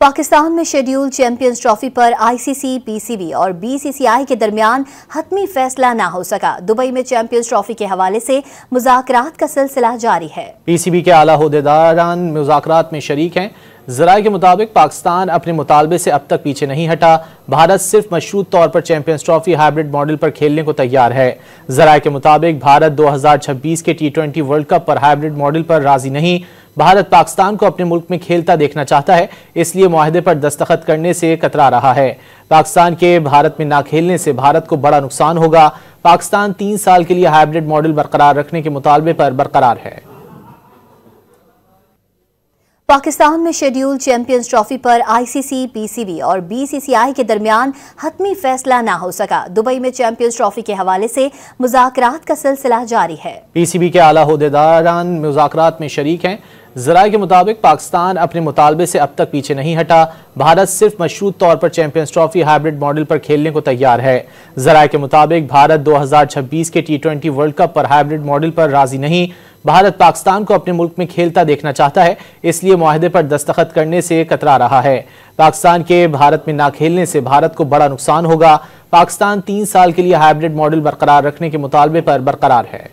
पाकिस्तान में schedule champions trophy पर ICC, PCB और बीसीसीआई के दरमियान हतमी फैसला ना हो सका। दुबई में चैंपियंस ट्रॉफी के हवाले से मुज़ाकरात का सिलसिला जारी है। पीसीबी के आला ओहदेदारान मुज़ाकरात में शरीक हैं। ज़राए के मुताबिक पाकिस्तान अपने मुतालबे से अब तक पीछे नहीं हटा। भारत सिर्फ मशरूत तौर पर चैंपियंस ट्रॉफी हाइब्रिड मॉडल पर खेलने को तैयार है। ज़राए के मुताबिक भारत 2026 के T20 वर्ल्ड कप पर हाइब्रिड मॉडल पर राजी नहीं। भारत पाकिस्तान को अपने मुल्क में खेलता देखना चाहता है, इसलिए मुआहदे पर दस्तखत करने से कतरा रहा है। पाकिस्तान के भारत में ना खेलने से भारत को बड़ा नुकसान होगा। पाकिस्तान 3 साल के लिए हाइब्रिड मॉडल बरकरार रखने के मुतालबे पर बरकरार है। पाकिस्तान में शेड्यूल चैंपियंस ट्रॉफी पर आईसीसी, पीसीबी और बीसीसीआई के दरमियान हतमी फैसला ना हो सका। दुबई में चैंपियंस ट्रॉफी के हवाले से मुज़ाकरात का सिलसिला जारी है। पीसीबी के आला ओहदेदारान मुज़ाकरात में शरीक हैं। ज़राए के मुताबिक पाकिस्तान अपने मुतालबे से अब तक पीछे नहीं हटा। भारत सिर्फ मशरूत तौर पर चैंपियंस ट्रॉफी हाइब्रिड मॉडल पर खेलने को तैयार है। ज़राए के मुताबिक भारत 2026 के T20 वर्ल्ड कप पर हाइब्रिड मॉडल पर राजी नहीं। भारत पाकिस्तान को अपने मुल्क में खेलता देखना चाहता है, इसलिए मुआहदे पर दस्तखत करने से कतरा रहा है। पाकिस्तान के भारत में ना खेलने से भारत को बड़ा नुकसान होगा। पाकिस्तान 3 साल के लिए हाइब्रिड मॉडल बरकरार रखने के मुतालबे पर बरकरार है।